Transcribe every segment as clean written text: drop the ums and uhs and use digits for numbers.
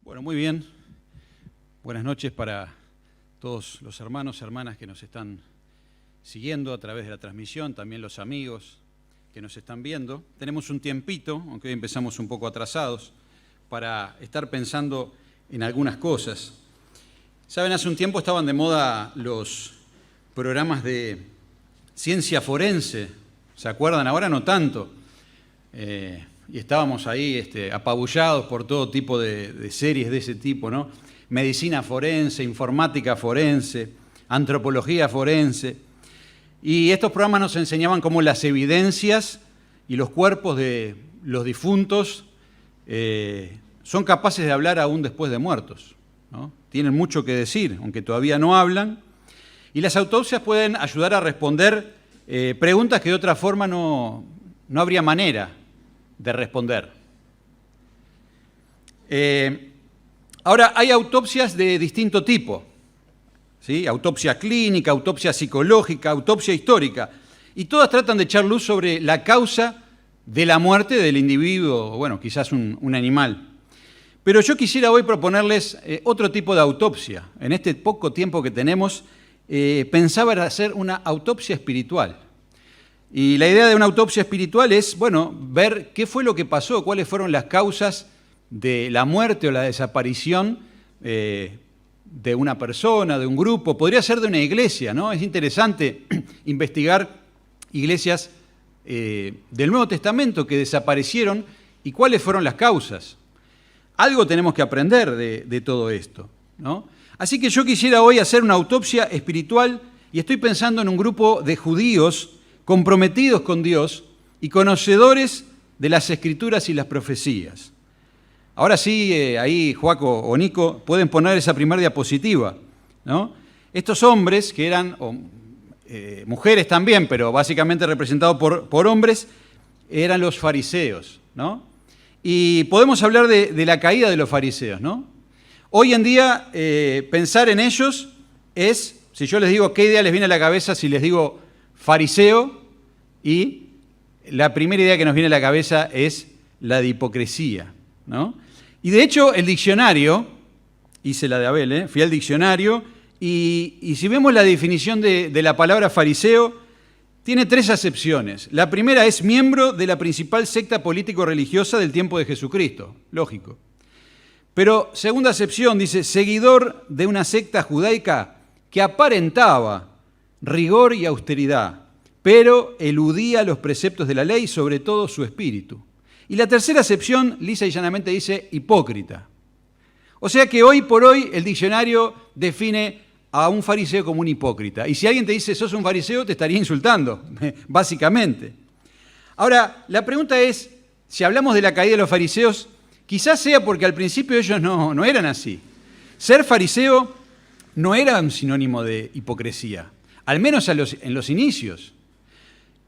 Bueno, muy bien. Buenas noches para todos los hermanos y hermanas que nos están siguiendo a través de la transmisión, también los amigos que nos están viendo. Tenemos un tiempito, aunque hoy empezamos un poco atrasados, para estar pensando en algunas cosas. Saben, hace un tiempo estaban de moda los programas de ciencia forense. ¿Se acuerdan? Ahora no tanto. Y estábamos ahí apabullados por todo tipo de series de ese tipo, ¿no? Medicina forense, informática forense, antropología forense. Y estos programas nos enseñaban cómo las evidencias y los cuerpos de los difuntos son capaces de hablar aún después de muertos, ¿no? Tienen mucho que decir, aunque todavía no hablan. Y las autopsias pueden ayudar a responder preguntas que de otra forma no habría manera de responder. Ahora, hay autopsias de distinto tipo, ¿sí? Autopsia clínica, autopsia psicológica, autopsia histórica, y todas tratan de echar luz sobre la causa de la muerte del individuo, bueno, quizás un animal. Pero yo quisiera hoy proponerles otro tipo de autopsia. En este poco tiempo que tenemos, pensaba en hacer una autopsia espiritual. Y la idea de una autopsia espiritual es, bueno, ver qué fue lo que pasó, cuáles fueron las causas de la muerte o la desaparición de una persona, de un grupo. Podría ser de una iglesia, ¿no? Es interesante investigar iglesias del Nuevo Testamento que desaparecieron y cuáles fueron las causas. Algo tenemos que aprender de todo esto, ¿no? Así que yo quisiera hoy hacer una autopsia espiritual y estoy pensando en un grupo de judíos comprometidos con Dios y conocedores de las Escrituras y las profecías. Ahora sí, ahí Joaco o Nico pueden poner esa primera diapositiva, ¿no? Estos hombres, que eran mujeres también, pero básicamente representados por hombres, eran los fariseos, ¿no? Y podemos hablar de la caída de los fariseos, ¿no? Hoy en día pensar en ellos es, si yo les digo qué idea les viene a la cabeza, si les digo fariseo, y la primera idea que nos viene a la cabeza es la de hipocresía, ¿no? Y de hecho el diccionario, hice la de Abel, fui al diccionario, y si vemos la definición de la palabra fariseo, tiene tres acepciones. La primera es miembro de la principal secta político-religiosa del tiempo de Jesucristo, lógico. Pero segunda acepción dice, seguidor de una secta judaica que aparentaba rigor y austeridad, pero eludía los preceptos de la ley, sobre todo su espíritu. Y la tercera acepción, lisa y llanamente, dice hipócrita. O sea que hoy por hoy el diccionario define a un fariseo como un hipócrita. Y si alguien te dice, sos un fariseo, te estaría insultando, básicamente. Ahora, la pregunta es, si hablamos de la caída de los fariseos, quizás sea porque al principio ellos no eran así. Ser fariseo no era un sinónimo de hipocresía, al menos en los inicios.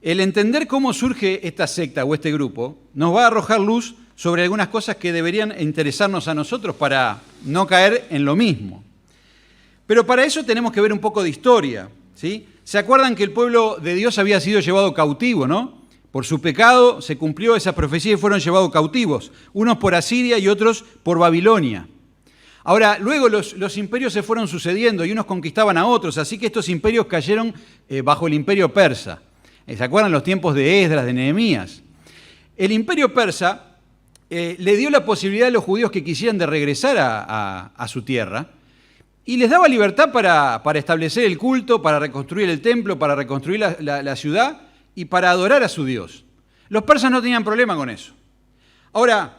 El entender cómo surge esta secta o este grupo nos va a arrojar luz sobre algunas cosas que deberían interesarnos a nosotros para no caer en lo mismo. Pero para eso tenemos que ver un poco de historia, ¿sí? ¿Se acuerdan que el pueblo de Dios había sido llevado cautivo, ¿no? Por su pecado se cumplió esa profecía y fueron llevados cautivos, unos por Asiria y otros por Babilonia. Ahora, luego los imperios se fueron sucediendo y unos conquistaban a otros, así que estos imperios cayeron bajo el imperio persa. ¿Se acuerdan los tiempos de Esdras, de Nehemías? El imperio persa le dio la posibilidad a los judíos que quisieran de regresar a su tierra y les daba libertad para establecer el culto, para reconstruir el templo, para reconstruir la ciudad y para adorar a su Dios. Los persas no tenían problema con eso. Ahora,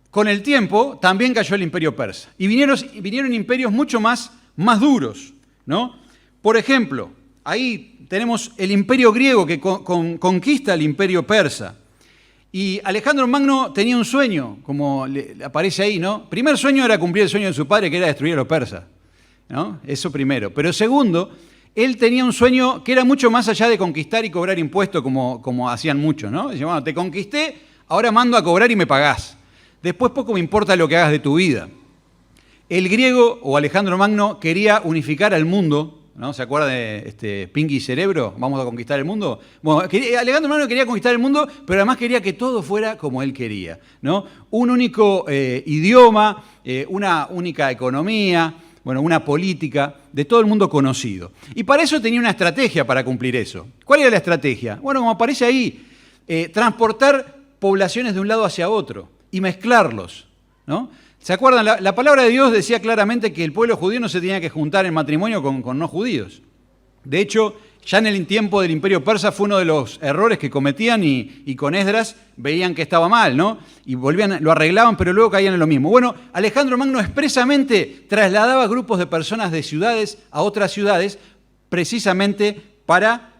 con el tiempo también cayó el imperio persa y vinieron imperios mucho más duros, ¿no? Por ejemplo, ahí tenemos el imperio griego que conquista el imperio persa. Y Alejandro Magno tenía un sueño, como aparece ahí, ¿no? Primer sueño era cumplir el sueño de su padre, que era destruir a los persas, ¿no? Eso primero. Pero segundo, él tenía un sueño que era mucho más allá de conquistar y cobrar impuestos, como hacían muchos, ¿no? Decían, bueno, te conquisté, ahora mando a cobrar y me pagás. Después poco me importa lo que hagas de tu vida. El griego, o Alejandro Magno, quería unificar al mundo, ¿no? ¿Se acuerdan de Pinky Cerebro? Vamos a conquistar el mundo. Bueno, Alejandro Magno quería conquistar el mundo, pero además quería que todo fuera como él quería, ¿no? Un único idioma, una única economía, bueno, una política de todo el mundo conocido. Y para eso tenía una estrategia para cumplir eso. ¿Cuál era la estrategia? Bueno, como aparece ahí, transportar poblaciones de un lado hacia otro y mezclarlos, ¿no? ¿Se acuerdan? La palabra de Dios decía claramente que el pueblo judío no se tenía que juntar en matrimonio con no judíos. De hecho, ya en el tiempo del Imperio Persa fue uno de los errores que cometían y con Esdras veían que estaba mal, ¿no? Y lo arreglaban, pero luego caían en lo mismo. Bueno, Alejandro Magno expresamente trasladaba grupos de personas de ciudades a otras ciudades precisamente para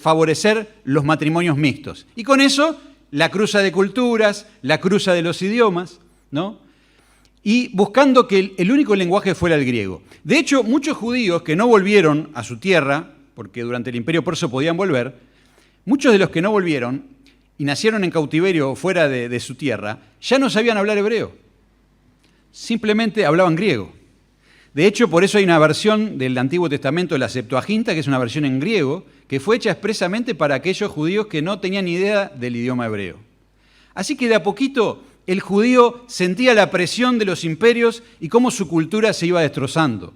favorecer los matrimonios mixtos. Y con eso, la cruza de culturas, la cruza de los idiomas, ¿no? Y buscando que el único lenguaje fuera el griego. De hecho, muchos judíos que no volvieron a su tierra, porque durante el Imperio Persa podían volver, muchos de los que no volvieron y nacieron en cautiverio fuera de su tierra, ya no sabían hablar hebreo. Simplemente hablaban griego. De hecho, por eso hay una versión del Antiguo Testamento, la Septuaginta, que es una versión en griego, que fue hecha expresamente para aquellos judíos que no tenían ni idea del idioma hebreo. Así que de a poquito el judío sentía la presión de los imperios y cómo su cultura se iba destrozando.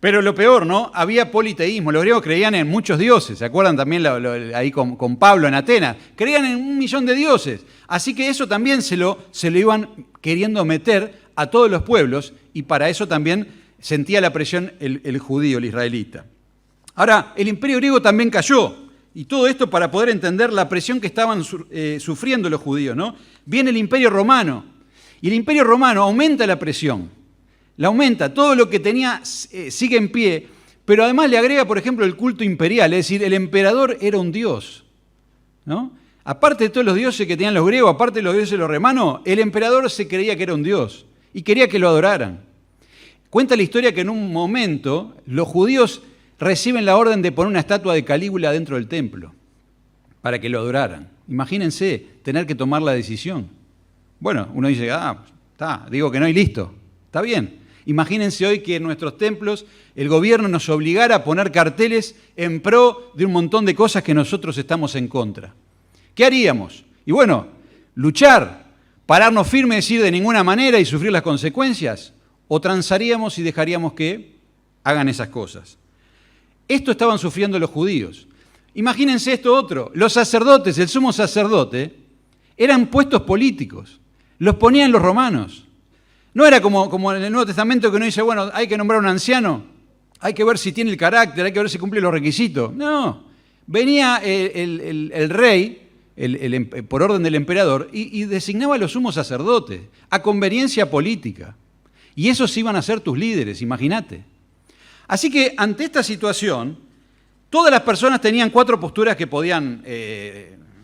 Pero lo peor, ¿no? Había politeísmo. Los griegos creían en muchos dioses. ¿Se acuerdan también ahí con Pablo en Atenas? Creían en 1.000.000 de dioses. Así que eso también se lo iban queriendo meter a todos los pueblos y para eso también sentía la presión el judío, el israelita. Ahora, el imperio griego también cayó. Y todo esto para poder entender la presión que estaban sufriendo los judíos, ¿no? Viene el Imperio Romano, y el Imperio Romano aumenta la presión, la aumenta, todo lo que tenía sigue en pie, pero además le agrega, por ejemplo, el culto imperial, es decir, el emperador era un dios, ¿no? Aparte de todos los dioses que tenían los griegos, aparte de los dioses de los romanos, el emperador se creía que era un dios, y quería que lo adoraran. Cuenta la historia que en un momento los judíos reciben la orden de poner una estatua de Calígula dentro del templo para que lo adoraran. Imagínense tener que tomar la decisión. Bueno, uno dice, digo que no y listo. Está bien. Imagínense hoy que en nuestros templos el gobierno nos obligara a poner carteles en pro de un montón de cosas que nosotros estamos en contra. ¿Qué haríamos? Y bueno, luchar, pararnos firmes, decir de ninguna manera y sufrir las consecuencias, o transaríamos y dejaríamos que hagan esas cosas. Esto estaban sufriendo los judíos. Imagínense esto otro. Los sacerdotes, el sumo sacerdote, eran puestos políticos. Los ponían los romanos. No era como en el Nuevo Testamento que uno dice, bueno, hay que nombrar a un anciano, hay que ver si tiene el carácter, hay que ver si cumple los requisitos. No. Venía el rey, por orden del emperador, y designaba a los sumos sacerdotes, a conveniencia política. Y esos iban a ser tus líderes, imagínate. Así que ante esta situación, todas las personas tenían 4 posturas que podían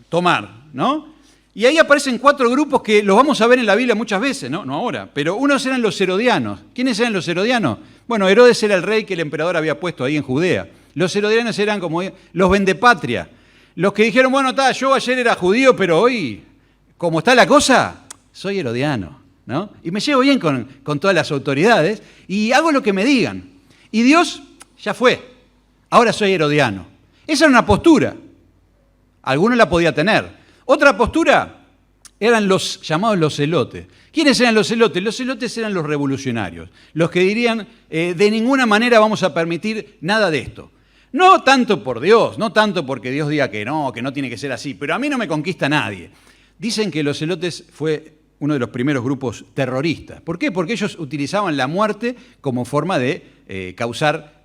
tomar, ¿no? Y ahí aparecen 4 grupos que los vamos a ver en la Biblia muchas veces, ¿no? No ahora, pero unos eran los herodianos. ¿Quiénes eran los herodianos? Bueno, Herodes era el rey que el emperador había puesto ahí en Judea. Los herodianos eran como los vendepatria. Los que dijeron, bueno, yo ayer era judío, pero hoy, como está la cosa, soy herodiano, ¿no? Y me llevo bien con todas las autoridades y hago lo que me digan. Y Dios ya fue, ahora soy herodiano. Esa era una postura, alguno la podía tener. Otra postura eran los llamados los celotes. ¿Quiénes eran los celotes? Los celotes eran los revolucionarios, los que dirían, de ninguna manera vamos a permitir nada de esto. No tanto por Dios, no tanto porque Dios diga que no tiene que ser así, pero a mí no me conquista nadie. Dicen que los celotes fue uno de los primeros grupos terroristas. ¿Por qué? Porque ellos utilizaban la muerte como forma de causar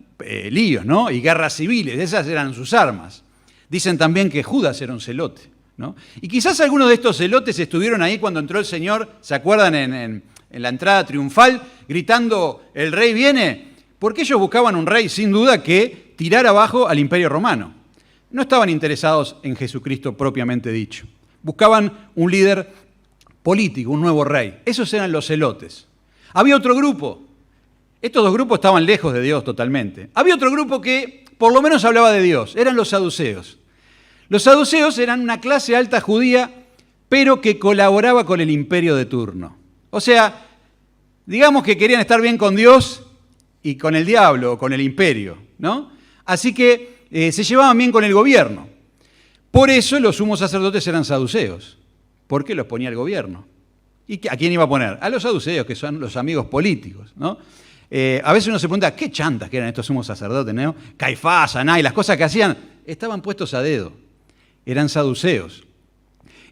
líos, ¿no? Y guerras civiles, esas eran sus armas. Dicen también que Judas era un celote, ¿no? Y quizás algunos de estos celotes estuvieron ahí cuando entró el Señor, ¿se acuerdan? En la entrada triunfal, gritando, el rey viene, porque ellos buscaban un rey, sin duda, que tirara abajo al Imperio Romano. No estaban interesados en Jesucristo propiamente dicho. Buscaban un líder político, un nuevo rey. Esos eran los celotes. Había otro grupo. Estos 2 grupos estaban lejos de Dios totalmente. Había otro grupo que por lo menos hablaba de Dios. Eran los saduceos. Los saduceos eran una clase alta judía, pero que colaboraba con el imperio de turno. O sea, digamos que querían estar bien con Dios y con el diablo o con el imperio, ¿no? Así que se llevaban bien con el gobierno. Por eso los sumos sacerdotes eran saduceos, porque los ponía el gobierno. ¿Y a quién iba a poner? A los saduceos, que son los amigos políticos, ¿no? A veces uno se pregunta, ¿qué chantas que eran estos sumos sacerdotes, ¿no? Caifás, Anás, y las cosas que hacían, estaban puestos a dedo. Eran saduceos.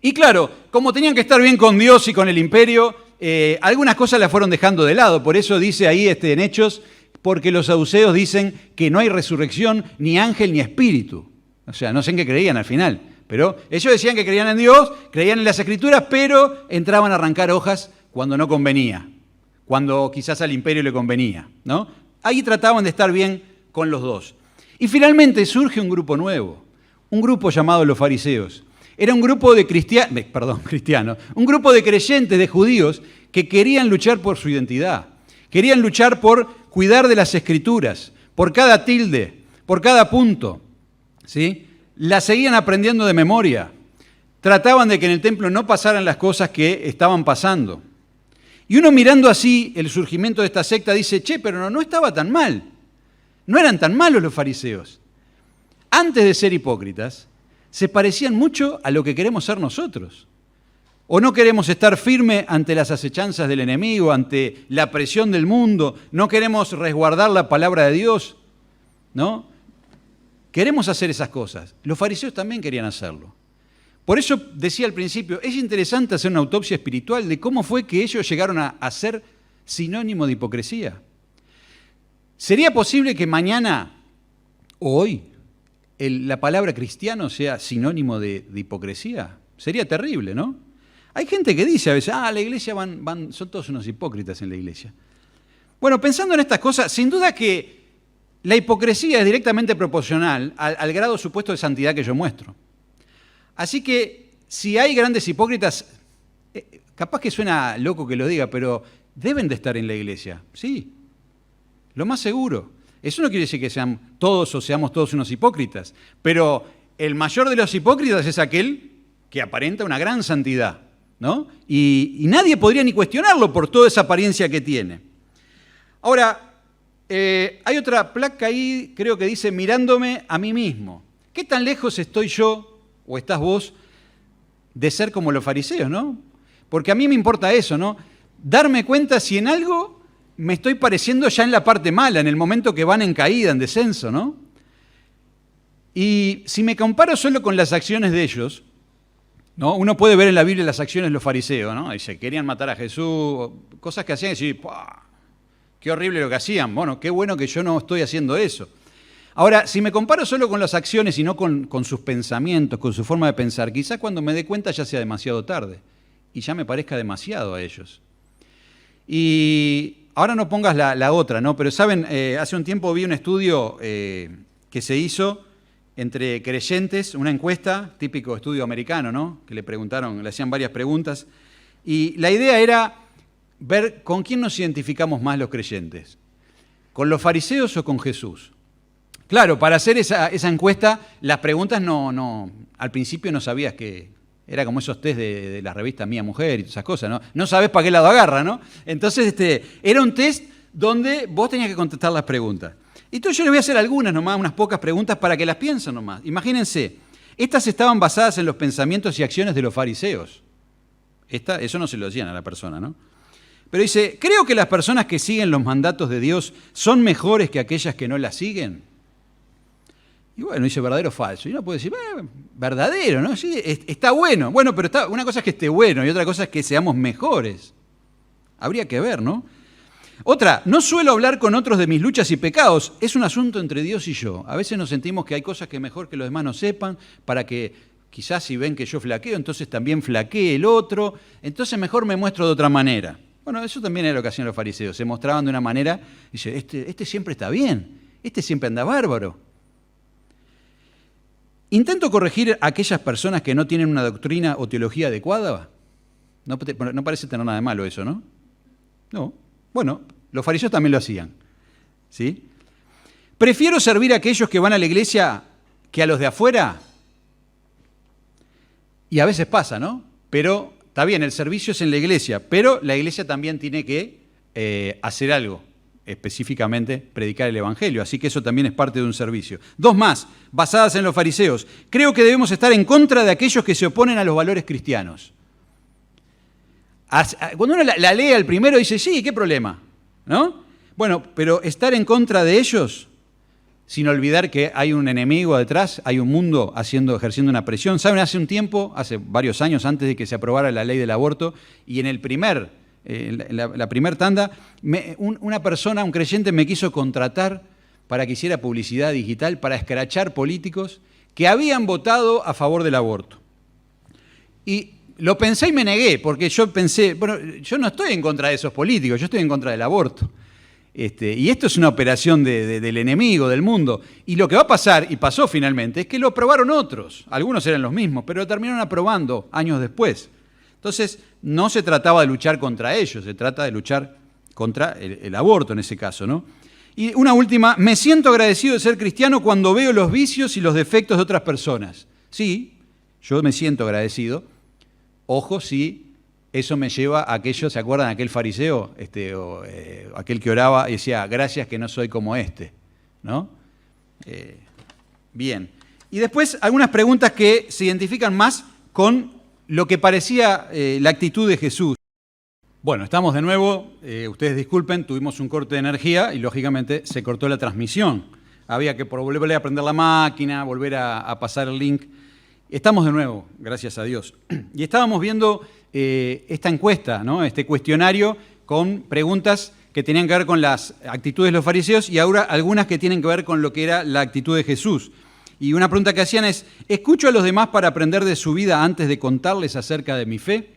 Y claro, como tenían que estar bien con Dios y con el imperio, algunas cosas las fueron dejando de lado. Por eso dice ahí en Hechos, porque los saduceos dicen que no hay resurrección, ni ángel, ni espíritu. O sea, no sé en qué creían al final. Pero ellos decían que creían en Dios, creían en las Escrituras, pero entraban a arrancar hojas cuando no convenía, cuando quizás al imperio le convenía, ¿no? Ahí trataban de estar bien con los dos. Y finalmente surge un grupo nuevo, un grupo llamado los fariseos. Era un grupo de cristianos, un grupo de creyentes, de judíos, que querían luchar por su identidad, querían luchar por cuidar de las Escrituras, por cada tilde, por cada punto, ¿sí? La seguían aprendiendo de memoria. Trataban de que en el templo no pasaran las cosas que estaban pasando. Y uno mirando así el surgimiento de esta secta dice, pero no estaba tan mal. No eran tan malos los fariseos. Antes de ser hipócritas, se parecían mucho a lo que queremos ser nosotros. O no queremos estar firme ante las acechanzas del enemigo, ante la presión del mundo, no queremos resguardar la palabra de Dios, ¿no? Queremos hacer esas cosas. Los fariseos también querían hacerlo. Por eso decía al principio, es interesante hacer una autopsia espiritual de cómo fue que ellos llegaron a ser sinónimo de hipocresía. ¿Sería posible que mañana o hoy la palabra cristiano sea sinónimo de hipocresía? Sería terrible, ¿no? Hay gente que dice a veces, la iglesia son todos unos hipócritas en la iglesia. Bueno, pensando en estas cosas, sin duda que la hipocresía es directamente proporcional al grado supuesto de santidad que yo muestro. Así que si hay grandes hipócritas, capaz que suena loco que lo diga, pero deben de estar en la iglesia, sí, lo más seguro. Eso no quiere decir que seamos todos unos hipócritas, pero el mayor de los hipócritas es aquel que aparenta una gran santidad, ¿no? Y nadie podría ni cuestionarlo por toda esa apariencia que tiene. Ahora, hay otra placa ahí, creo que dice, mirándome a mí mismo. ¿Qué tan lejos estoy yo, o estás vos, de ser como los fariseos, ¿no? Porque a mí me importa eso, ¿no? Darme cuenta si en algo me estoy pareciendo ya en la parte mala, en el momento que van en caída, en descenso, ¿no? Y si me comparo solo con las acciones de ellos, ¿no? Uno puede ver en la Biblia las acciones de los fariseos, ¿no? Dice, querían matar a Jesús, cosas que hacían y decir, ¡pah! Qué horrible lo que hacían. Bueno, qué bueno que yo no estoy haciendo eso. Ahora, si me comparo solo con las acciones y no con sus pensamientos, con su forma de pensar, quizás cuando me dé cuenta ya sea demasiado tarde y ya me parezca demasiado a ellos. Y ahora no pongas la otra, ¿no? Pero saben, hace un tiempo vi un estudio que se hizo entre creyentes, una encuesta, típico estudio americano, ¿no? Que le hacían varias preguntas. Y la idea era ver con quién nos identificamos más los creyentes, ¿con los fariseos o con Jesús? Claro, para hacer esa encuesta, las preguntas al principio no sabías que era como esos test de la revista Mía Mujer y todas esas cosas, ¿no? No sabés para qué lado agarra, ¿no? Entonces, era un test donde vos tenías que contestar las preguntas. Entonces yo les voy a hacer algunas nomás, unas pocas preguntas para que las piensen nomás. Imagínense, estas estaban basadas en los pensamientos y acciones de los fariseos. Eso no se lo decían a la persona, ¿no? Pero dice, creo que las personas que siguen los mandatos de Dios son mejores que aquellas que no las siguen. Y bueno, dice verdadero o falso. Y uno puede decir, verdadero, ¿no? Sí, está bueno. Bueno, pero una cosa es que esté bueno y otra cosa es que seamos mejores. Habría que ver, ¿no? Otra, no suelo hablar con otros de mis luchas y pecados. Es un asunto entre Dios y yo. A veces nos sentimos que hay cosas que mejor que los demás no sepan, para que quizás si ven que yo flaqueo, entonces también flaquee el otro. Entonces mejor me muestro de otra manera. Bueno, eso también era lo que hacían los fariseos. Se mostraban de una manera, dice, este siempre está bien, este siempre anda bárbaro. ¿Intento corregir a aquellas personas que no tienen una doctrina o teología adecuada? No parece tener nada de malo eso, ¿no? No. Bueno, los fariseos también lo hacían, ¿sí? ¿Prefiero servir a aquellos que van a la iglesia que a los de afuera? Y a veces pasa, ¿no? Pero está bien, el servicio es en la iglesia, pero la iglesia también tiene que hacer algo específicamente predicar el Evangelio. Así que eso también es parte de un servicio. Dos más, basadas en los fariseos. Creo que debemos estar en contra de aquellos que se oponen a los valores cristianos. Cuando uno la lee al primero dice, sí, ¿qué problema? ¿No? Bueno, pero estar en contra de ellos, sin olvidar que hay un enemigo detrás, hay un mundo ejerciendo una presión. ¿Saben? Hace un tiempo, hace varios años antes de que se aprobara la ley del aborto, y en la primer tanda, una persona, un creyente, me quiso contratar para que hiciera publicidad digital, para escrachar políticos que habían votado a favor del aborto. Y lo pensé y me negué, porque yo pensé, bueno, yo no estoy en contra de esos políticos, yo estoy en contra del aborto. Y esto es una operación del enemigo, del mundo. Y lo que va a pasar, y pasó finalmente, es que lo aprobaron otros. Algunos eran los mismos, pero lo terminaron aprobando años después. Entonces, no se trataba de luchar contra ellos, se trata de luchar contra el aborto en ese caso, ¿no? Y una última, me siento agradecido de ser cristiano cuando veo los vicios y los defectos de otras personas. Sí, yo me siento agradecido. Ojo, sí, eso me lleva a aquello, ¿se acuerdan? Aquel fariseo, aquel que oraba y decía, gracias que no soy como este, ¿no? Bien. Y después algunas preguntas que se identifican más con lo que parecía la actitud de Jesús. Bueno, estamos de nuevo, ustedes disculpen, tuvimos un corte de energía y lógicamente se cortó la transmisión. Había que volver a prender la máquina, volver a pasar el link. Estamos de nuevo, gracias a Dios. Y estábamos viendo esta encuesta, ¿no? Este cuestionario con preguntas que tenían que ver con las actitudes de los fariseos y ahora algunas que tienen que ver con lo que era la actitud de Jesús. Y una pregunta que hacían es, ¿escucho a los demás para aprender de su vida antes de contarles acerca de mi fe?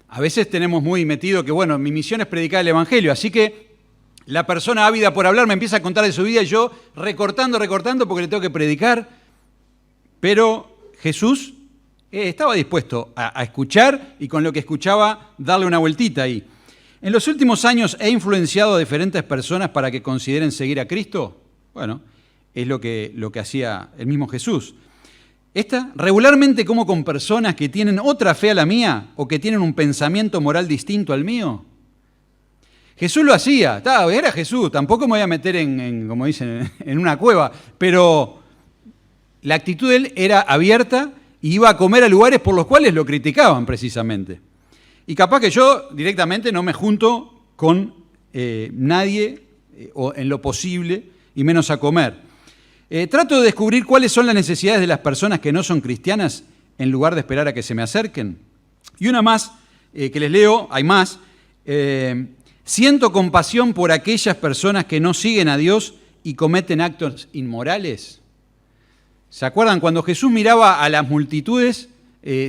A veces tenemos muy metido que, bueno, mi misión es predicar el Evangelio, así que la persona ávida por hablar me empieza a contar de su vida y yo recortando porque le tengo que predicar. Pero Jesús estaba dispuesto a escuchar y con lo que escuchaba darle una vueltita ahí. ¿En los últimos años he influenciado a diferentes personas para que consideren seguir a Cristo? Bueno, es lo que hacía el mismo Jesús. Regularmente como con personas que tienen otra fe a la mía o que tienen un pensamiento moral distinto al mío. Jesús lo hacía, era Jesús, tampoco me voy a meter como dicen, en una cueva, pero la actitud de él era abierta y iba a comer a lugares por los cuales lo criticaban precisamente. Y capaz que yo directamente no me junto con nadie o en lo posible y menos a comer. Trato de descubrir cuáles son las necesidades de las personas que no son cristianas en lugar de esperar a que se me acerquen. Y una más que les leo, hay más. Siento compasión por aquellas personas que no siguen a Dios y cometen actos inmorales. ¿Se acuerdan? Cuando Jesús miraba a las multitudes,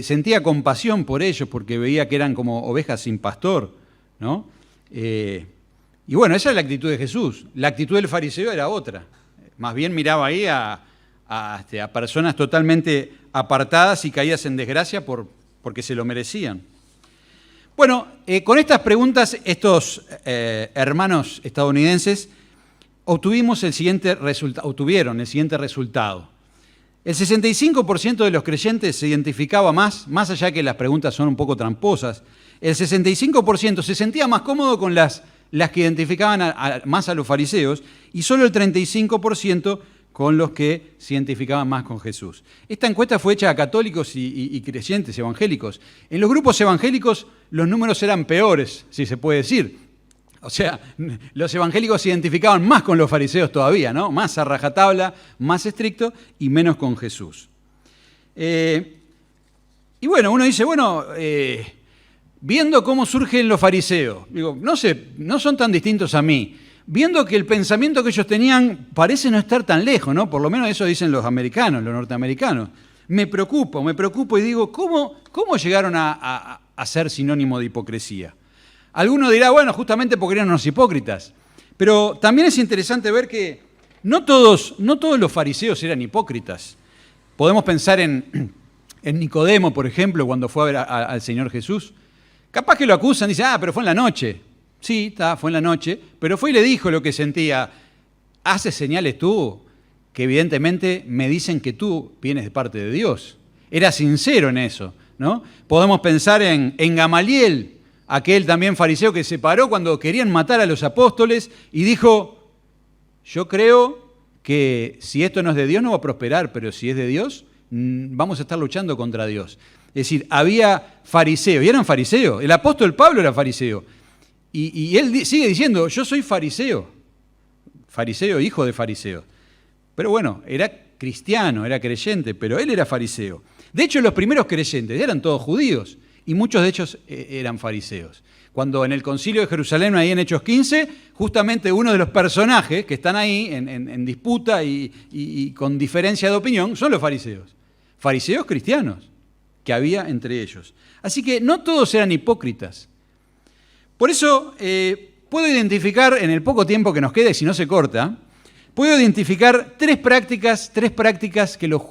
sentía compasión por ellos porque veía que eran como ovejas sin pastor, ¿no? Y bueno, esa es la actitud de Jesús. La actitud del fariseo era otra. Más bien miraba ahí a personas totalmente apartadas y caídas en desgracia porque se lo merecían. Bueno, con estas preguntas, estos hermanos estadounidenses obtuvieron el siguiente resultado. El 65% de los creyentes se identificaba más allá que las preguntas son un poco tramposas, el 65% se sentía más cómodo con las que identificaban más a los fariseos y solo el 35% con los que se identificaban más con Jesús. Esta encuesta fue hecha a católicos y creyentes evangélicos. En los grupos evangélicos los números eran peores, si se puede decir. O sea, los evangélicos se identificaban más con los fariseos todavía, ¿no? Más a rajatabla, más estricto y menos con Jesús. Y bueno, uno dice, viendo cómo surgen los fariseos, digo, no son tan distintos a mí. Viendo que el pensamiento que ellos tenían parece no estar tan lejos, ¿no? Por lo menos eso dicen los americanos, los norteamericanos. Me preocupo y digo, ¿cómo llegaron a ser sinónimo de hipocresía? Alguno dirá, bueno, justamente porque eran unos hipócritas. Pero también es interesante ver que no todos los fariseos eran hipócritas. Podemos pensar en Nicodemo, por ejemplo, cuando fue a ver al Señor Jesús. Capaz que lo acusan, dice, pero fue en la noche. Sí, fue en la noche, pero fue y le dijo lo que sentía. ¿Haces señales tú que evidentemente me dicen que tú vienes de parte de Dios? Era sincero en eso, ¿no? Podemos pensar en Gamaliel, aquel también fariseo que se paró cuando querían matar a los apóstoles y dijo, yo creo que si esto no es de Dios no va a prosperar, pero si es de Dios, vamos a estar luchando contra Dios. Es decir, había fariseos, y eran fariseos. El apóstol Pablo era fariseo. Y él sigue diciendo, yo soy fariseo, hijo de fariseo. Pero bueno, era cristiano, era creyente, pero él era fariseo. De hecho, los primeros creyentes eran todos judíos, y muchos de ellos eran fariseos. Cuando en el concilio de Jerusalén, ahí en Hechos 15, justamente uno de los personajes que están ahí en disputa y con diferencia de opinión son los fariseos. Fariseos cristianos que había entre ellos. Así que no todos eran hipócritas. Por eso puedo identificar, en el poco tiempo que nos queda y si no se corta, puedo identificar tres prácticas que los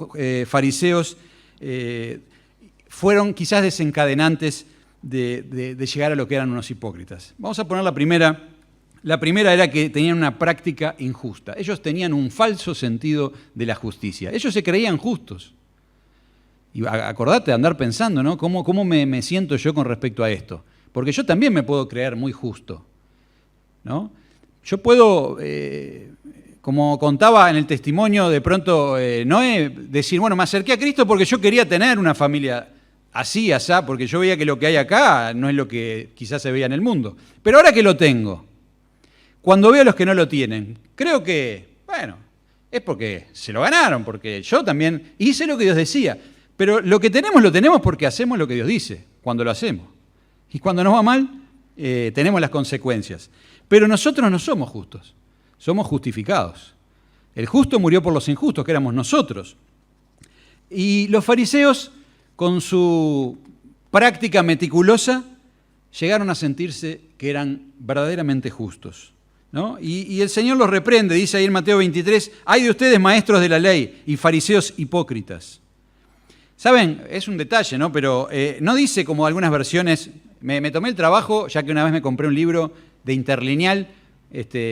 fariseos fueron quizás desencadenantes de llegar a lo que eran unos hipócritas. Vamos a poner la primera. La primera era que tenían una práctica injusta. Ellos tenían un falso sentido de la justicia. Ellos se creían justos. Y acordate de andar pensando, ¿no? ¿Cómo me siento yo con respecto a esto? Porque yo también me puedo creer muy justo, ¿no? Yo puedo, como contaba en el testimonio, de pronto Noé, decir, bueno, me acerqué a Cristo porque yo quería tener una familia así, asá, porque yo veía que lo que hay acá no es lo que quizás se veía en el mundo. Pero ahora que lo tengo, cuando veo a los que no lo tienen, creo que, bueno, es porque se lo ganaron, porque yo también hice lo que Dios decía. Pero lo que tenemos lo tenemos porque hacemos lo que Dios dice, cuando lo hacemos. Y cuando nos va mal, tenemos las consecuencias. Pero nosotros no somos justos, somos justificados. El justo murió por los injustos, que éramos nosotros. Y los fariseos, con su práctica meticulosa, llegaron a sentirse que eran verdaderamente justos, ¿no? Y el Señor los reprende, dice ahí en Mateo 23, «Ay de ustedes, maestros de la ley y fariseos hipócritas». ¿Saben? Es un detalle, ¿no? Pero no dice como algunas versiones, me tomé el trabajo, ya que una vez me compré un libro de interlineal,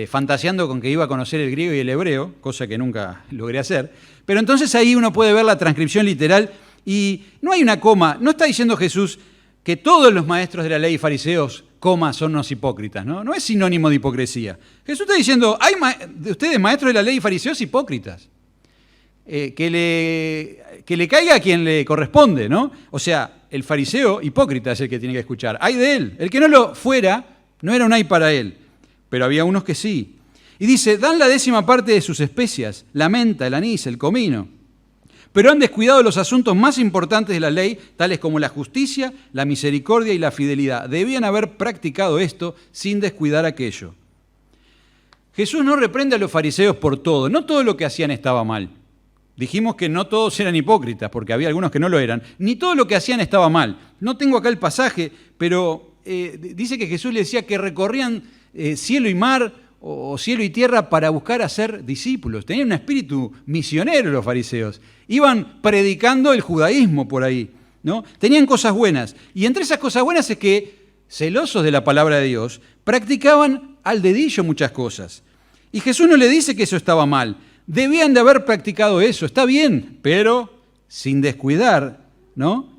fantaseando con que iba a conocer el griego y el hebreo, cosa que nunca logré hacer, pero entonces ahí uno puede ver la transcripción literal y no hay una coma, no está diciendo Jesús que todos los maestros de la ley y fariseos, son unos hipócritas, ¿no? No es sinónimo de hipocresía. Jesús está diciendo, hay de ustedes maestros de la ley y fariseos hipócritas. Que le caiga a quien le corresponde, ¿no? O sea, el fariseo hipócrita es el que tiene que escuchar. Ay de él. El que no lo fuera, no era un ay para él. Pero había unos que sí. Y dice, dan la 10ª parte de sus especias, la menta, el anís, el comino. Pero han descuidado los asuntos más importantes de la ley, tales como la justicia, la misericordia y la fidelidad. Debían haber practicado esto sin descuidar aquello. Jesús no reprende a los fariseos por todo. No todo lo que hacían estaba mal. Dijimos que no todos eran hipócritas, porque había algunos que no lo eran. Ni todo lo que hacían estaba mal. No tengo acá el pasaje, pero dice que Jesús le decía que recorrían cielo y mar o cielo y tierra para buscar hacer discípulos. Tenían un espíritu misionero los fariseos. Iban predicando el judaísmo por ahí, ¿no? Tenían cosas buenas. Y entre esas cosas buenas es que, celosos de la palabra de Dios, practicaban al dedillo muchas cosas. Y Jesús no le dice que eso estaba mal. Debían de haber practicado eso, está bien, pero sin descuidar, ¿no?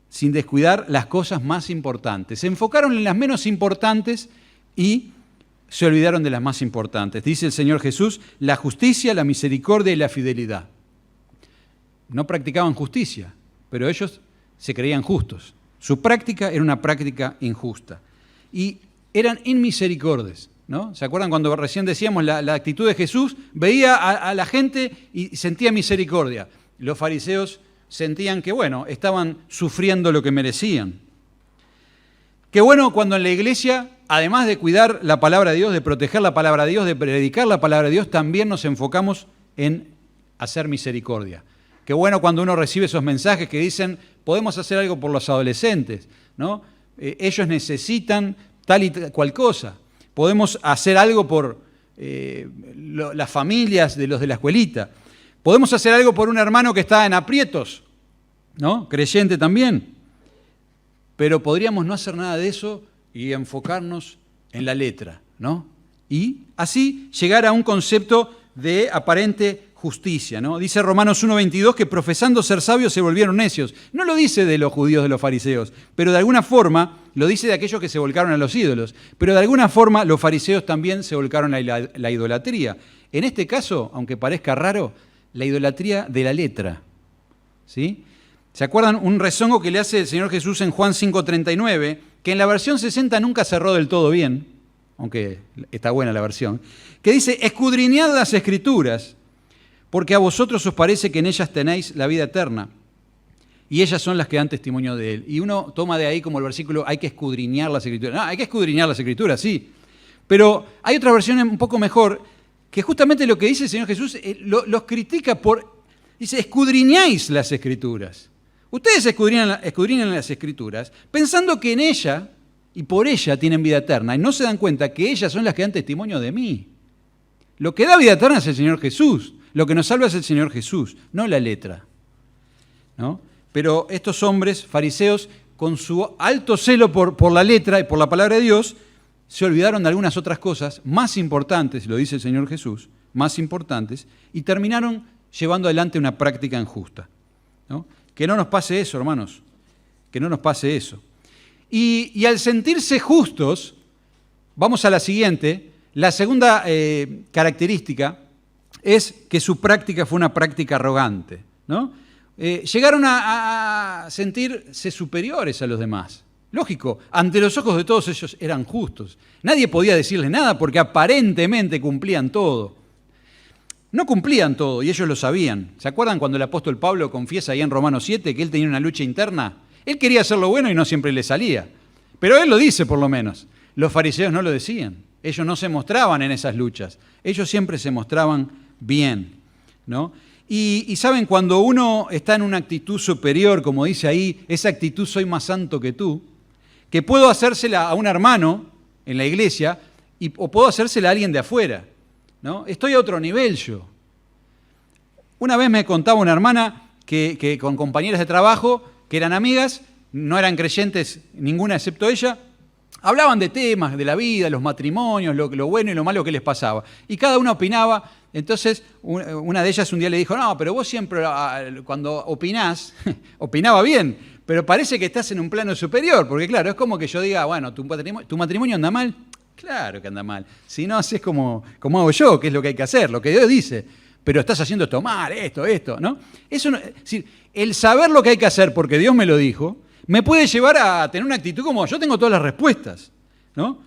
Sin descuidar las cosas más importantes. Se enfocaron en las menos importantes y se olvidaron de las más importantes. Dice el Señor Jesús, la justicia, la misericordia y la fidelidad. No practicaban justicia, pero ellos se creían justos. Su práctica era una práctica injusta. Y eran inmisericordes, ¿no? ¿Se acuerdan cuando recién decíamos la actitud de Jesús? Veía a la gente y sentía misericordia. Los fariseos sentían que, bueno, estaban sufriendo lo que merecían. Qué bueno cuando en la iglesia, además de cuidar la palabra de Dios, de proteger la palabra de Dios, de predicar la palabra de Dios, también nos enfocamos en hacer misericordia. Qué bueno cuando uno recibe esos mensajes que dicen, podemos hacer algo por los adolescentes, ¿no? Ellos necesitan tal y cual cosa. Podemos hacer algo por las familias de los de la escuelita. Podemos hacer algo por un hermano que está en aprietos, ¿no? Creyente también. Pero podríamos no hacer nada de eso y enfocarnos en la letra, ¿no? Y así llegar a un concepto de aparente justicia, ¿no? Dice Romanos 1:22 que profesando ser sabios se volvieron necios. No lo dice de los judíos, de los fariseos, pero de alguna forma lo dice de aquellos que se volcaron a los ídolos, pero de alguna forma los fariseos también se volcaron a la idolatría. En este caso, aunque parezca raro, la idolatría de la letra. ¿Sí? ¿Se acuerdan un rezongo que le hace el Señor Jesús en Juan 5:39? Que en la versión 60 nunca cerró del todo bien, aunque está buena la versión, que dice: escudriñad las Escrituras, porque a vosotros os parece que en ellas tenéis la vida eterna, y ellas son las que dan testimonio de Él. Y uno toma de ahí como el versículo, hay que escudriñar las Escrituras. No, hay que escudriñar las Escrituras, sí. Pero hay otra versión un poco mejor, que justamente lo que dice el Señor Jesús, los critica dice, escudriñáis las Escrituras. Ustedes escudriñan las Escrituras pensando que en ella y por ella tienen vida eterna, y no se dan cuenta que ellas son las que dan testimonio de mí. Lo que da vida eterna es el Señor Jesús. Lo que nos salva es el Señor Jesús, no la letra, ¿no? Pero estos hombres fariseos, con su alto celo por la letra y por la palabra de Dios, se olvidaron de algunas otras cosas más importantes, lo dice el Señor Jesús, más importantes, y terminaron llevando adelante una práctica injusta, ¿no? Que no nos pase eso, hermanos, que no nos pase eso. Y al sentirse justos, vamos a la siguiente, la segunda característica es que su práctica fue una práctica arrogante, ¿no? Llegaron a sentirse superiores a los demás. Lógico, ante los ojos de todos ellos eran justos. Nadie podía decirles nada porque aparentemente cumplían todo. No cumplían todo y ellos lo sabían. ¿Se acuerdan cuando el apóstol Pablo confiesa ahí en Romanos 7 que él tenía una lucha interna? Él quería hacer lo bueno y no siempre le salía. Pero él lo dice por lo menos. Los fariseos no lo decían. Ellos no se mostraban en esas luchas. Ellos siempre se mostraban bien, ¿no? Y saben, cuando uno está en una actitud superior, como dice ahí, esa actitud soy más santo que tú, que puedo hacérsela a un hermano en la iglesia o puedo hacérsela a alguien de afuera, ¿no? Estoy a otro nivel yo. Una vez me contaba una hermana que con compañeras de trabajo, que eran amigas, no eran creyentes ninguna excepto ella, hablaban de temas, de la vida, los matrimonios, lo bueno y lo malo que les pasaba. Y cada una opinaba. Entonces, una de ellas un día le dijo, no, pero vos siempre cuando opinás, opinaba bien, pero parece que estás en un plano superior, porque claro, es como que yo diga, bueno, ¿tu matrimonio anda mal? Claro que anda mal. Si no, haces como hago yo, que es lo que hay que hacer, lo que Dios dice. Pero estás haciendo esto mal, esto, ¿no? Eso no, es decir, el saber lo que hay que hacer, porque Dios me lo dijo, me puede llevar a tener una actitud como yo tengo todas las respuestas, ¿no?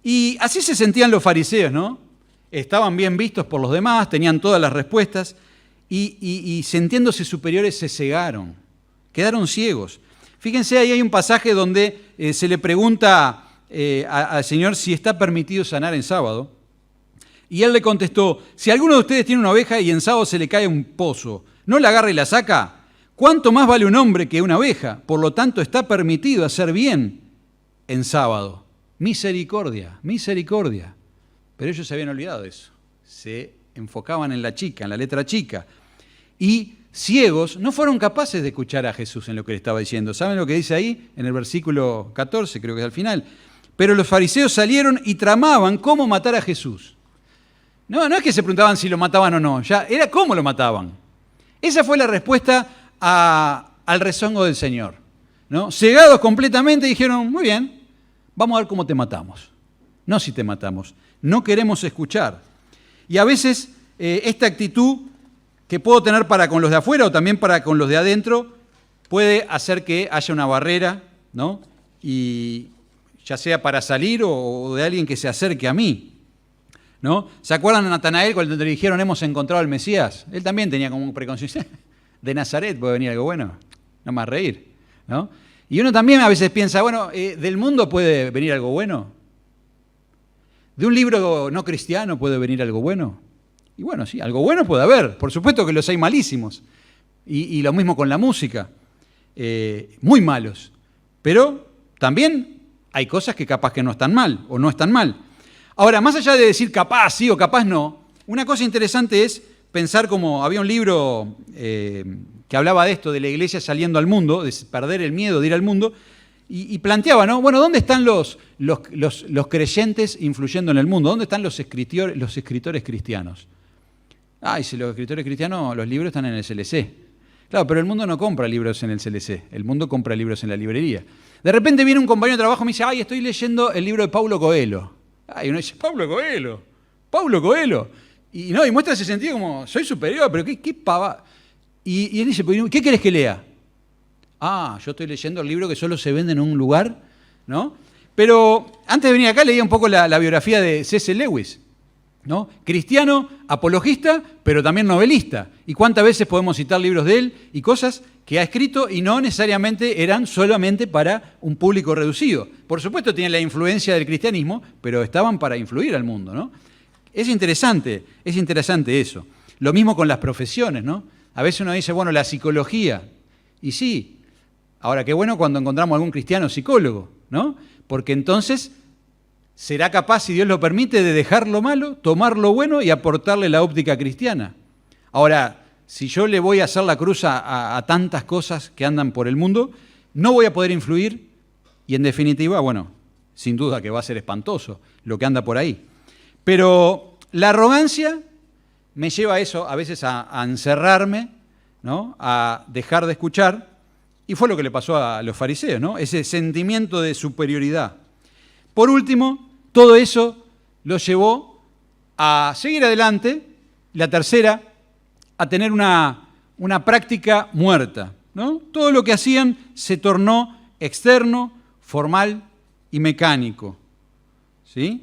Y así se sentían los fariseos, ¿no? Estaban bien vistos por los demás, tenían todas las respuestas y sintiéndose superiores se cegaron, quedaron ciegos. Fíjense, ahí hay un pasaje donde se le pregunta al Señor si está permitido sanar en sábado. Y Él le contestó, si alguno de ustedes tiene una oveja y en sábado se le cae un pozo, ¿no la agarra y la saca? ¿Cuánto más vale un hombre que una oveja? Por lo tanto, está permitido hacer bien en sábado. Misericordia, misericordia. Pero ellos se habían olvidado de eso. Se enfocaban en la chica, en la letra chica. Y ciegos no fueron capaces de escuchar a Jesús en lo que le estaba diciendo. ¿Saben lo que dice ahí? En el versículo 14, creo que es al final. Pero los fariseos salieron y tramaban cómo matar a Jesús. No es que se preguntaban si lo mataban o no, ya era cómo lo mataban. Esa fue la respuesta al rezongo del Señor, ¿no? Cegados completamente dijeron, muy bien, vamos a ver cómo te matamos. No si te matamos. No queremos escuchar. Y a veces esta actitud que puedo tener para con los de afuera o también para con los de adentro puede hacer que haya una barrera, ¿no? Y ya sea para salir o de alguien que se acerque a mí, ¿no? ¿Se acuerdan de Natanael cuando le dijeron hemos encontrado al Mesías? Él también tenía como un preconcepto. De Nazaret puede venir algo bueno. No más reír, ¿no? Y uno también a veces piensa, bueno, ¿del mundo puede venir algo bueno? ¿De un libro no cristiano puede venir algo bueno? Y bueno, sí, algo bueno puede haber. Por supuesto que los hay malísimos. Y lo mismo con la música. Muy malos. Pero también hay cosas que capaz que no están mal o no están mal. Ahora, más allá de decir capaz sí o capaz no, una cosa interesante es pensar como había un libro que hablaba de esto, de la iglesia saliendo al mundo, de perder el miedo de ir al mundo, y planteaba, ¿no? Bueno, ¿dónde están los creyentes influyendo en el mundo? ¿Dónde están los escritores cristianos? Y si los escritores cristianos, los libros están en el CLC. Claro, pero el mundo no compra libros en el CLC, el mundo compra libros en la librería. De repente viene un compañero de trabajo y me dice, ay, estoy leyendo el libro de Paulo Coelho. Ay, uno dice, Paulo Coelho. Y muestra ese sentido como, soy superior, pero qué pava. Y él dice, ¿qué querés que lea? Ah, yo estoy leyendo el libro que solo se vende en un lugar, ¿no? Pero antes de venir acá leía un poco la biografía de C.S. Lewis, ¿no? Cristiano, apologista, pero también novelista. ¿Y cuántas veces podemos citar libros de él y cosas que ha escrito y no necesariamente eran solamente para un público reducido? Por supuesto tienen la influencia del cristianismo, pero estaban para influir al mundo, ¿no? Es interesante eso. Lo mismo con las profesiones, ¿no? A veces uno dice, bueno, la psicología. Y sí, ahora qué bueno cuando encontramos algún cristiano psicólogo, ¿no? Porque entonces será capaz, si Dios lo permite, de dejar lo malo, tomar lo bueno y aportarle la óptica cristiana. Ahora, si yo le voy a hacer la cruz a tantas cosas que andan por el mundo, no voy a poder influir y en definitiva, bueno, sin duda que va a ser espantoso lo que anda por ahí. Pero la arrogancia me lleva a eso, a veces a encerrarme, ¿no? A dejar de escuchar, y fue lo que le pasó a los fariseos, ¿no? Ese sentimiento de superioridad. Por último, todo eso los llevó a seguir adelante. La tercera, a tener una práctica muerta, ¿no? Todo lo que hacían se tornó externo, formal y mecánico, ¿sí?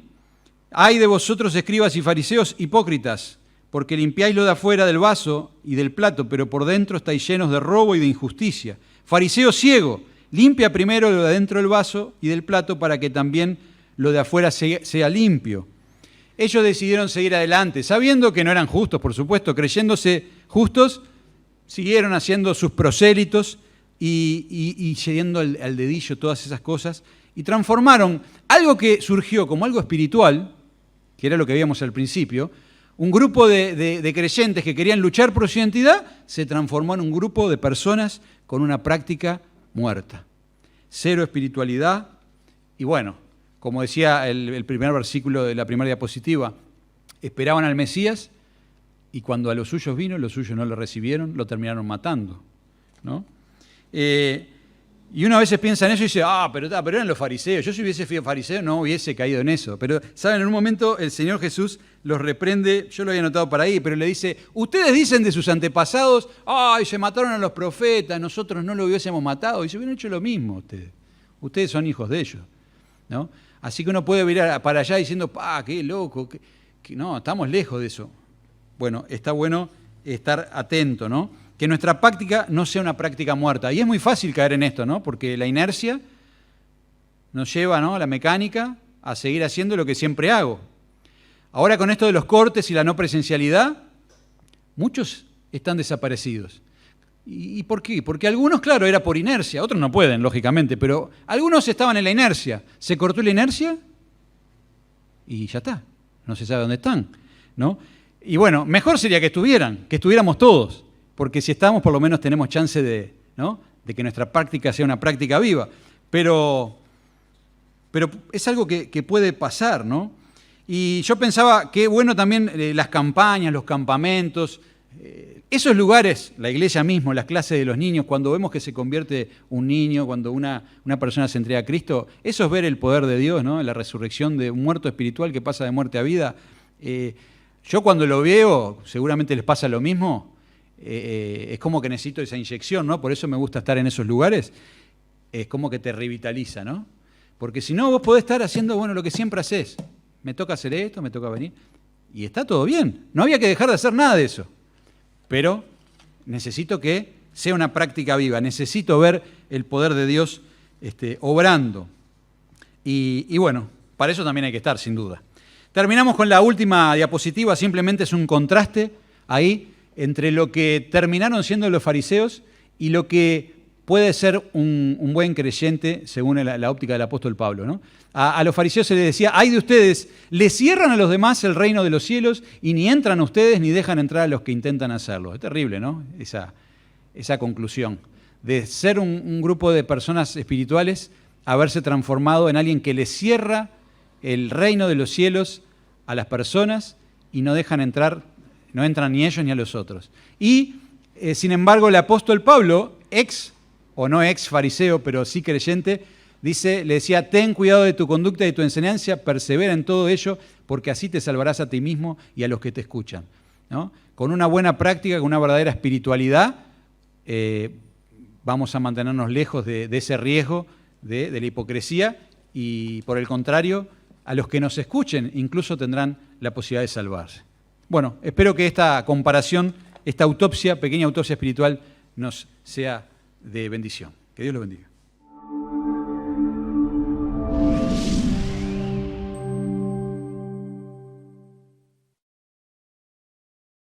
Ay de vosotros, escribas y fariseos hipócritas, porque limpiáis lo de afuera del vaso y del plato, pero por dentro estáis llenos de robo y de injusticia. Fariseo ciego, limpia primero lo de adentro del vaso y del plato para que también lo de afuera sea limpio. Ellos decidieron seguir adelante, sabiendo que no eran justos, por supuesto, creyéndose justos, siguieron haciendo sus prosélitos y yendo al dedillo todas esas cosas, y transformaron algo que surgió como algo espiritual, que era lo que veíamos al principio, un grupo de creyentes que querían luchar por su identidad, se transformó en un grupo de personas con una práctica muerta. Cero espiritualidad, y bueno, como decía el primer versículo de la primera diapositiva, esperaban al Mesías y cuando a los suyos vino, los suyos no lo recibieron, lo terminaron matando, ¿no? Y uno a veces piensa en eso y dice, pero eran los fariseos. Yo si hubiese sido fariseo no hubiese caído en eso. Pero, ¿saben? En un momento el Señor Jesús los reprende, yo lo había notado por ahí, pero le dice, ustedes dicen de sus antepasados, se mataron a los profetas, nosotros no lo hubiésemos matado, y se hubieran hecho lo mismo ustedes. Ustedes son hijos de ellos, ¿no? Así que uno puede mirar para allá diciendo, qué loco, no, estamos lejos de eso. Bueno, está bueno estar atento, ¿no? Que nuestra práctica no sea una práctica muerta. Y es muy fácil caer en esto, ¿no? Porque la inercia nos lleva, ¿no?, la mecánica, a seguir haciendo lo que siempre hago. Ahora con esto de los cortes y la no presencialidad, muchos están desaparecidos. ¿Y por qué? Porque algunos, claro, era por inercia, otros no pueden, lógicamente, pero algunos estaban en la inercia. Se cortó la inercia y ya está, no se sabe dónde están, ¿no? Y bueno, mejor sería que estuviéramos todos, porque si estamos por lo menos tenemos chance de que nuestra práctica sea una práctica viva. Pero es algo que puede pasar, ¿no? Y yo pensaba qué bueno también las campañas, los campamentos, esos lugares, la iglesia mismo, las clases de los niños, cuando vemos que se convierte un niño, cuando una persona se entrega a Cristo, eso es ver el poder de Dios, ¿no? La resurrección de un muerto espiritual que pasa de muerte a vida. Yo cuando lo veo, seguramente les pasa lo mismo, es como que necesito esa inyección, ¿no? Por eso me gusta estar en esos lugares, es como que te revitaliza, ¿no? Porque si no, vos podés estar haciendo, bueno, lo que siempre haces. Me toca hacer esto, me toca venir, y está todo bien. No había que dejar de hacer nada de eso. Pero necesito que sea una práctica viva, necesito ver el poder de Dios obrando. Y bueno, para eso también hay que estar, sin duda. Terminamos con la última diapositiva, simplemente es un contraste ahí entre lo que terminaron siendo los fariseos y lo que puede ser un buen creyente según la óptica del apóstol Pablo, ¿no? A los fariseos se les decía, ay de ustedes, le cierran a los demás el reino de los cielos y ni entran ustedes ni dejan entrar a los que intentan hacerlo. Es terrible, ¿no? Esa conclusión de ser un grupo de personas espirituales, haberse transformado en alguien que le cierra el reino de los cielos a las personas y no dejan entrar, no entran ni ellos ni a los otros. Y, sin embargo, el apóstol Pablo, o no ex fariseo, pero sí creyente, le decía, ten cuidado de tu conducta y de tu enseñanza, persevera en todo ello, porque así te salvarás a ti mismo y a los que te escuchan, ¿no? Con una buena práctica, con una verdadera espiritualidad, vamos a mantenernos lejos de ese riesgo de la hipocresía y, por el contrario, a los que nos escuchen incluso tendrán la posibilidad de salvarse. Bueno, espero que esta comparación, esta autopsia, pequeña autopsia espiritual, nos sea de bendición. Que Dios los bendiga.